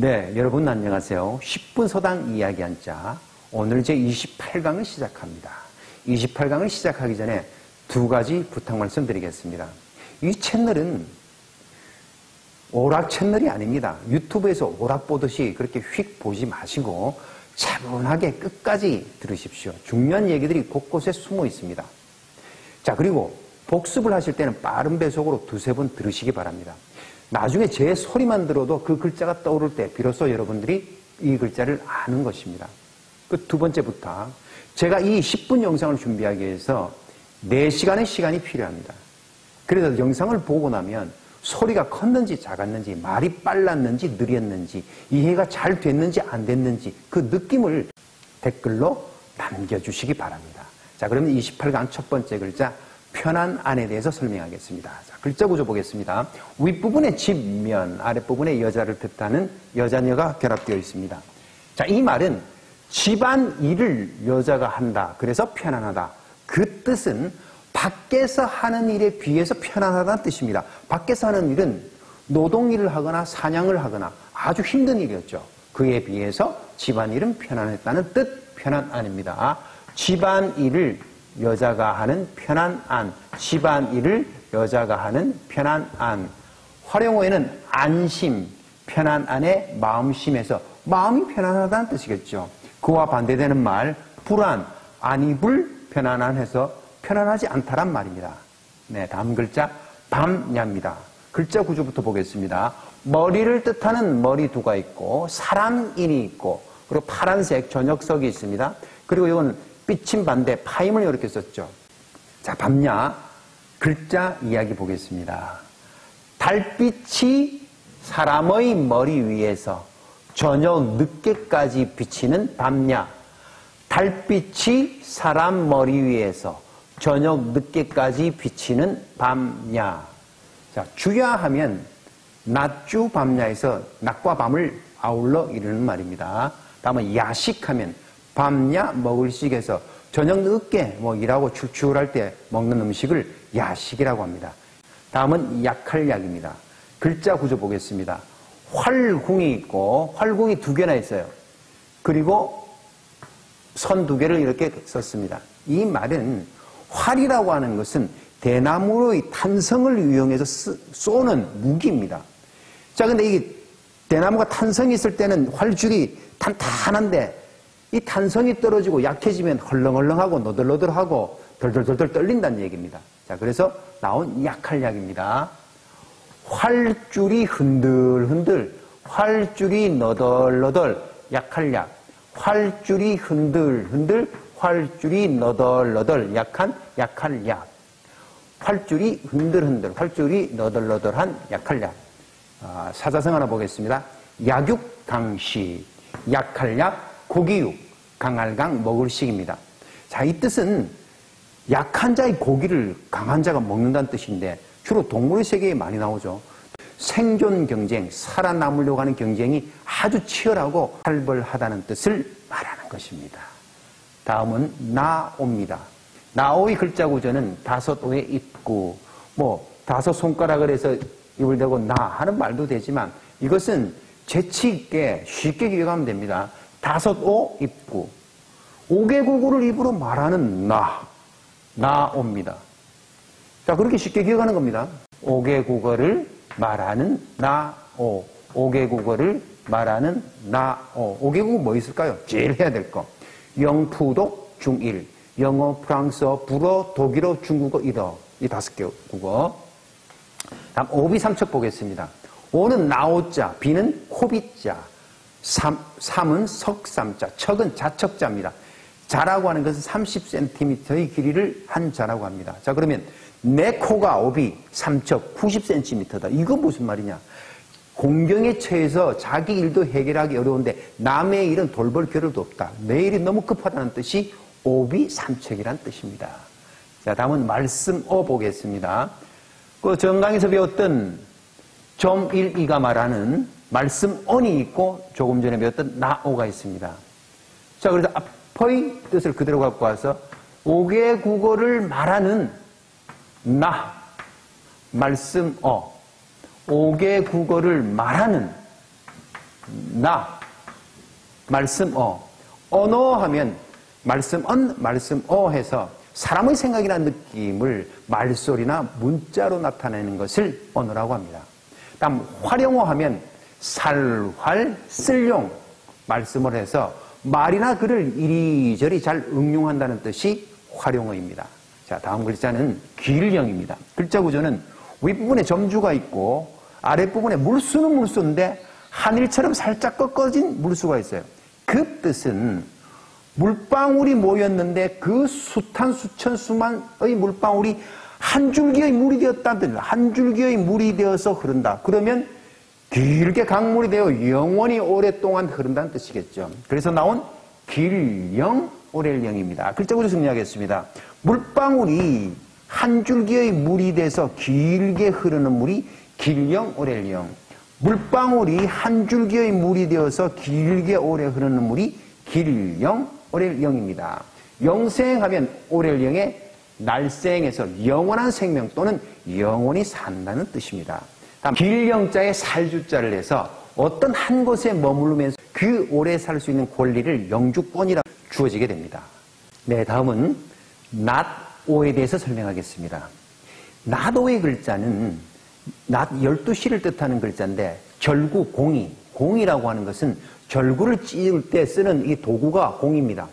네, 여러분 안녕하세요. 10분 서당 이야기 한자. 오늘 제 28강을 시작합니다. 28강을 시작하기 전에 두 가지 부탁 말씀드리겠습니다. 이 채널은 오락 채널이 아닙니다. 유튜브에서 오락 보듯이 그렇게 휙 보지 마시고 차분하게 끝까지 들으십시오. 중요한 얘기들이 곳곳에 숨어 있습니다. 자, 그리고 복습을 하실 때는 빠른 배속으로 두세 번 들으시기 바랍니다. 나중에 제 소리만 들어도 그 글자가 떠오를 때 비로소 여러분들이 이 글자를 아는 것입니다. 그 두 번째 부탁. 제가 이 10분 영상을 준비하기 위해서 4시간의 시간이 필요합니다. 그래서 영상을 보고 나면 소리가 컸는지 작았는지, 말이 빨랐는지 느렸는지, 이해가 잘 됐는지 안 됐는지 그 느낌을 댓글로 남겨주시기 바랍니다. 자, 그러면 28강 첫 번째 글자 편한 안에 대해서 설명하겠습니다. 자, 글자 구조 보겠습니다. 윗부분에 집면, 아랫부분에 여자를 뜻하는 여자녀가 결합되어 있습니다. 자, 이 말은 집안 일을 여자가 한다. 그래서 편안하다. 그 뜻은 밖에서 하는 일에 비해서 편안하다는 뜻입니다. 밖에서 하는 일은 노동일을 하거나 사냥을 하거나 아주 힘든 일이었죠. 그에 비해서 집안일은 편안했다는 뜻, 편안안입니다. 집안일을 여자가 하는 편안안, 집안일을 여자가 하는 편안안. 활용어에는 안심, 편안안의 마음심에서 마음이 편안하다는 뜻이겠죠. 그와 반대되는 말, 불안, 안이불 편안안해서 편안하지 않다란 말입니다. 네, 다음 글자 밤야입니다. 글자 구조부터 보겠습니다. 머리를 뜻하는 머리두가 있고 사람인이 있고 그리고 파란색 저녁석이 있습니다. 그리고 이건 삐침 반대 파임을 이렇게 썼죠. 자, 밤야 글자 이야기 보겠습니다. 달빛이 사람의 머리 위에서 저녁 늦게까지 비치는 밤야. 달빛이 사람 머리 위에서 저녁 늦게까지 비치는 밤야. 자, 주야하면 낮주 밤야에서 낮과 밤을 아울러 이루는 말입니다. 다음은 야식하면 밤야 먹을식에서 저녁 늦게 일하고 출출할 때 먹는 음식을 야식이라고 합니다. 다음은 약할 약입니다. 글자 구조 보겠습니다. 활궁이 있고 활궁이 2개나 있어요. 그리고 선 2개를 이렇게 썼습니다. 이 말은 활이라고 하는 것은 대나무의 탄성을 이용해서 쏘는 무기입니다. 자, 근데 이 대나무가 탄성이 있을 때는 활줄이 탄탄한데 이 탄성이 떨어지고 약해지면 헐렁헐렁하고 너덜너덜하고 덜덜덜덜 떨린다는 얘기입니다. 자, 그래서 나온 약할 약입니다. 활줄이 흔들흔들, 활줄이 너덜너덜, 약할 약. 활줄이 흔들흔들, 활줄이 너덜너덜, 약할 약. 활줄이 흔들흔들, 활줄이 너덜너덜한 약할 약. 사자성 하나 보겠습니다. 약육강식, 약할 약, 고기육, 강할강 먹을식입니다. 자, 이 뜻은 약한 자의 고기를 강한 자가 먹는다는 뜻인데 주로 동물의 세계에 많이 나오죠. 생존 경쟁, 살아남으려고 하는 경쟁이 아주 치열하고 활발하다는 뜻을 말하는 것입니다. 다음은 나오입니다. 나오의 글자 구조는 5오의 입구, 5 손가락을 해서 입을 대고 나 하는 말도 되지만 이것은 재치 있게 쉽게 기억하면 됩니다. 5오 입구. 5개국어를 입으로 말하는 나오입니다. 자, 그렇게 쉽게 기억하는 겁니다. 5개국어를 말하는 나오. 5개국어를 말하는 나오. 5개국어 뭐 있을까요? 제일 해야 될 거. 영푸독 중1. 영어, 프랑스어, 불어, 독일어, 중국어, 일어. 이 5개 국어. 다음 오비 삼척 보겠습니다. 오는 나오자, 비는 코비자, 삼은 석삼자, 척은 자척자입니다. 자라고 하는 것은 30cm의 길이를 한 자라고 합니다. 자, 그러면 내 코가 오비, 삼척 90cm다. 이건 무슨 말이냐? 공경에 처해서 자기 일도 해결하기 어려운데 남의 일은 돌볼 겨를도 없다. 내 일이 너무 급하다는 뜻이 오비 삼척이란 뜻입니다. 자, 다음은 말씀어 보겠습니다. 그 정강에서 배웠던 점1이가 말하는 말씀언이 있고 조금 전에 배웠던 나오가 있습니다. 자, 그래서 앞의 뜻을 그대로 갖고 와서 5개 국어를 말하는 나, 말씀어, 5개 국어를 말하는 나, 말씀 어. 언어 하면 말씀 언, 말씀 어 해서 사람의 생각이나 느낌을 말소리나 문자로 나타내는 것을 언어라고 합니다. 다음 활용어 하면 살, 활, 쓸용 말씀을 해서 말이나 글을 이리저리 잘 응용한다는 뜻이 활용어입니다. 자, 다음 글자는 기일령입니다. 글자 구조는 윗부분에 점주가 있고 아랫부분에 물수는 물수인데 하늘처럼 살짝 꺾어진 물수가 있어요. 그 뜻은 물방울이 모였는데 그 숱한 수천 수만의 물방울이 한 줄기의 물이 되었다는 뜻입니다. 한 줄기의 물이 되어서 흐른다. 그러면 길게 강물이 되어 영원히 오랫동안 흐른다는 뜻이겠죠. 그래서 나온 길령, 오렐령입니다. 글자 구조 정리하겠습니다. 물방울이 한 줄기의 물이 돼서 길게 흐르는 물이 길령, 오렐령. 물방울이 한 줄기의 물이 되어서 길게 오래 흐르는 물이 길령, 오렐령입니다. 영생하면 오렐령의 날생에서 영원한 생명 또는 영원히 산다는 뜻입니다. 다음 길령자에 살주자를 해서 어떤 한 곳에 머무르면서 그 오래 살 수 있는 권리를 영주권이라고 주어지게 됩니다. 네, 다음은 낮오에 대해서 설명하겠습니다. 낮오의 글자는 낮 12시를 뜻하는 글자인데 절구, 공이, 공이라고 하는 것은 절구를 찌을 때 쓰는 이 도구가 공입니다.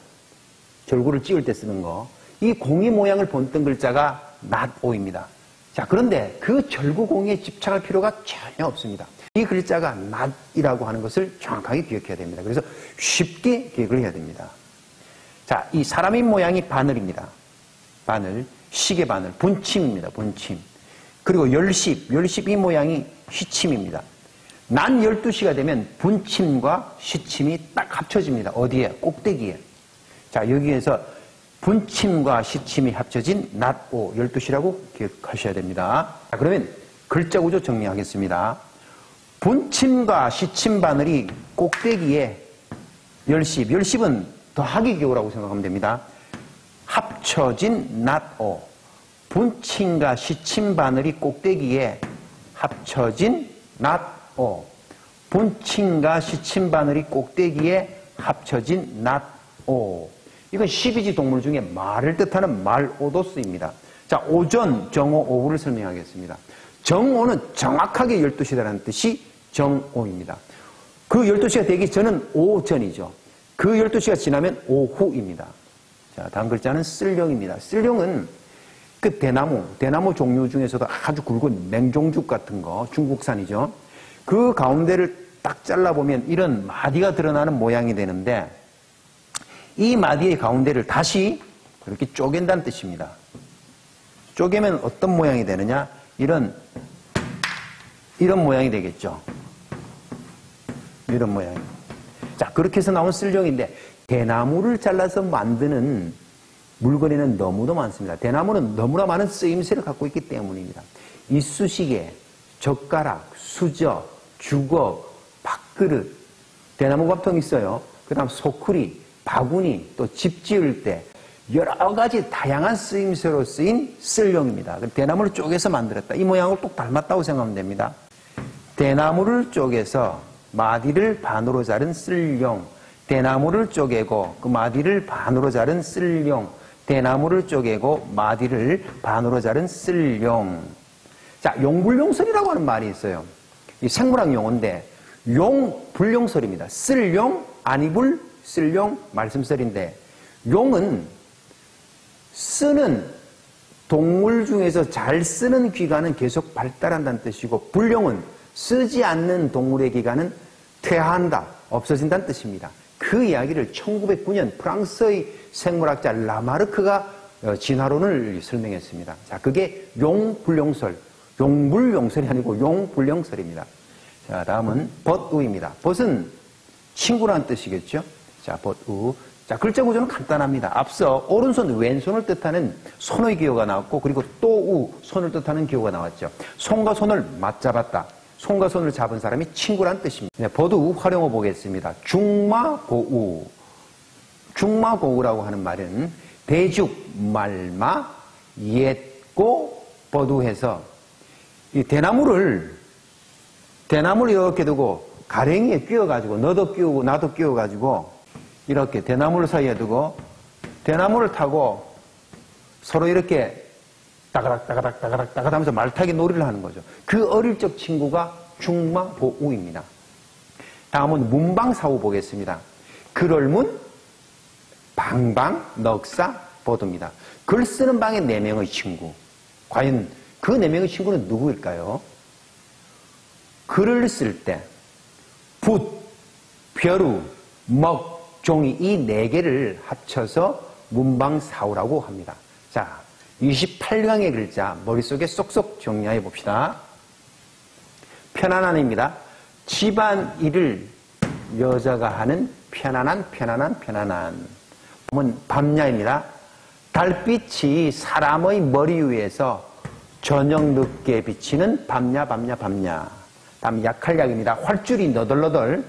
절구를 찌을 때 쓰는 거. 이 공이 모양을 본뜬 글자가 낮오입니다. 자, 그런데 그 절구 공에 집착할 필요가 전혀 없습니다. 이 글자가 낮이라고 하는 것을 정확하게 기억해야 됩니다. 그래서 쉽게 기억을 해야 됩니다. 자, 이 사람의 모양이 바늘입니다. 바늘, 시계 바늘, 분침입니다. 분침. 그리고 열십 이 모양이 시침입니다. 낮 12시가 되면 분침과 시침이 딱 합쳐집니다. 어디에? 꼭대기에. 자, 여기에서 분침과 시침이 합쳐진 낮오 12시라고 기억하셔야 됩니다. 자, 그러면 글자 구조 정리하겠습니다. 분침과 시침 바늘이 꼭대기에 열십은 더하기 기호라고 생각하면 됩니다. 합쳐진 낮오. 분침과 시침 바늘이 꼭대기에 합쳐진 낮오. 분침과 시침 바늘이 꼭대기에 합쳐진 낮오. 이건 12지 동물 중에 말을 뜻하는 말오도 쓰입니다. 자, 오전, 정오, 오후를 설명하겠습니다. 정오는 정확하게 12시라는 뜻이 정오입니다. 그 12시가 되기 전은 오전이죠. 그 12시가 지나면 오후입니다. 자, 다음 글자는 쓸령입니다. 쓸령은 그 대나무 종류 중에서도 아주 굵은 맹종죽 같은 거, 중국산이죠. 그 가운데를 딱 잘라보면 이런 마디가 드러나는 모양이 되는데 이 마디의 가운데를 다시 이렇게 쪼갠다는 뜻입니다. 쪼개면 어떤 모양이 되느냐? 이런 모양이 되겠죠. 이런 모양. 자, 그렇게 해서 나온 쓸령인데 대나무를 잘라서 만드는 물건에는 너무도 많습니다. 대나무는 너무나 많은 쓰임새를 갖고 있기 때문입니다. 이쑤시개, 젓가락, 수저, 주걱, 밥그릇, 대나무 밥통 있어요. 그 다음 소쿠리, 바구니, 또 집 지을 때 여러 가지 다양한 쓰임새로 쓰인 쓸령입니다. 대나무를 쪼개서 만들었다. 이 모양을 똑 닮았다고 생각하면 됩니다. 대나무를 쪼개서 마디를 반으로 자른 쓸령, 대나무를 쪼개고 그 마디를 반으로 자른 쓸령, 대나무를 쪼개고 마디를 반으로 자른 쓸령. 자, 용불용설이라고 하는 말이 있어요. 이 생물학 용어인데 용불용설입니다. 쓸용, 아니불, 쓸용, 말씀설인데 용은 쓰는 동물 중에서 잘 쓰는 귀가는 계속 발달한다는 뜻이고 불용은 쓰지 않는 동물의 귀가는 퇴화한다, 없어진다는 뜻입니다. 그 이야기를 1909년 프랑스의 생물학자 라마르크가 진화론을 설명했습니다. 자, 그게 용불용설, 용불용설이 아니고 용불용설입니다. 자, 다음은 벗우입니다. 벗은 친구라는 뜻이겠죠. 자, 벗우. 자, 글자 구조는 간단합니다. 앞서 오른손, 왼손을 뜻하는 손의 기호가 나왔고, 그리고 또우, 손을 뜻하는 기호가 나왔죠. 손과 손을 맞잡았다. 손과 손을 잡은 사람이 친구란 뜻입니다. 네, 벗우 활용어 보겠습니다. 중마고우. 중마고우라고 하는 말은 대죽, 말마, 옛고, 벗우해서 이 대나무를 이렇게 두고 가랭이에 끼워가지고 너도 끼우고 나도 끼워가지고 이렇게 대나무를 사이에 두고 대나무를 타고 서로 이렇게 따가닥 하면서 말타기 놀이를 하는 거죠. 그 어릴 적 친구가 중마보우입니다. 다음은 문방사우 보겠습니다. 글얼문, 방방, 넉사, 보두입니다. 글 쓰는 방에 4명의 친구. 과연 그 4명의 친구는 누구일까요? 글을 쓸 때 붓, 벼루, 먹, 종이 이 4개를 합쳐서 문방사우라고 합니다. 자, 28강의 글자 머릿속에 쏙쏙 정리해 봅시다. 편안한입니다. 집안일을 여자가 하는 편안한. 보면 밤야입니다. 달빛이 사람의 머리 위에서 저녁 늦게 비치는 밤야. 다음 약할약입니다. 활줄이 너덜너덜.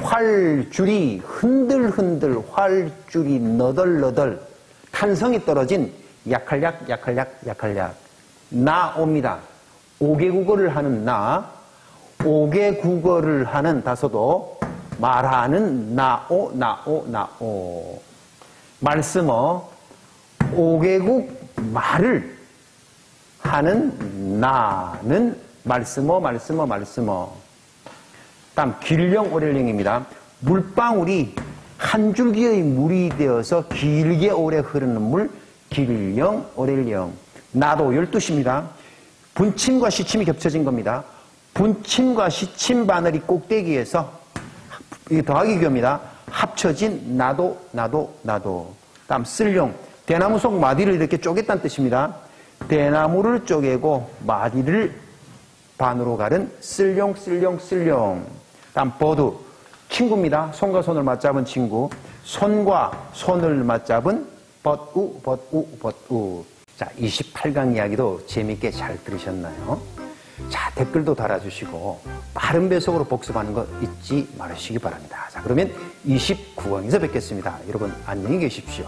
활줄이 흔들흔들, 활줄이 너덜너덜. 탄성이 떨어진 약할약. 나옵니다. 5개 국어를 하는 나. 5개 국어를 하는 다소도 말하는 나오. 말씀어 5개국 말을 하는 나는 말씀어. 다음 길령 오렐령입니다. 물방울이 한 줄기의 물이 되어서 길게 오래 흐르는 물 길령 오렐령. 나도 12시입니다. 분침과 시침이 겹쳐진 겁니다. 분침과 시침 바늘이 꼭대기에서 이게 더하기 교입니다. 합쳐진 나도. 다음 쓸용. 대나무 속 마디를 이렇게 쪼갰다는 뜻입니다. 대나무를 쪼개고 마디를 반으로 가른 쓸용. 다음 보두. 친구입니다. 손과 손을 맞잡은 친구. 손과 손을 맞잡은 벗우. 자, 28강 이야기도 재밌게 잘 들으셨나요? 자, 댓글도 달아주시고 빠른 배속으로 복습하는 거 잊지 말으시기 바랍니다. 자, 그러면 29강에서 뵙겠습니다. 여러분 안녕히 계십시오.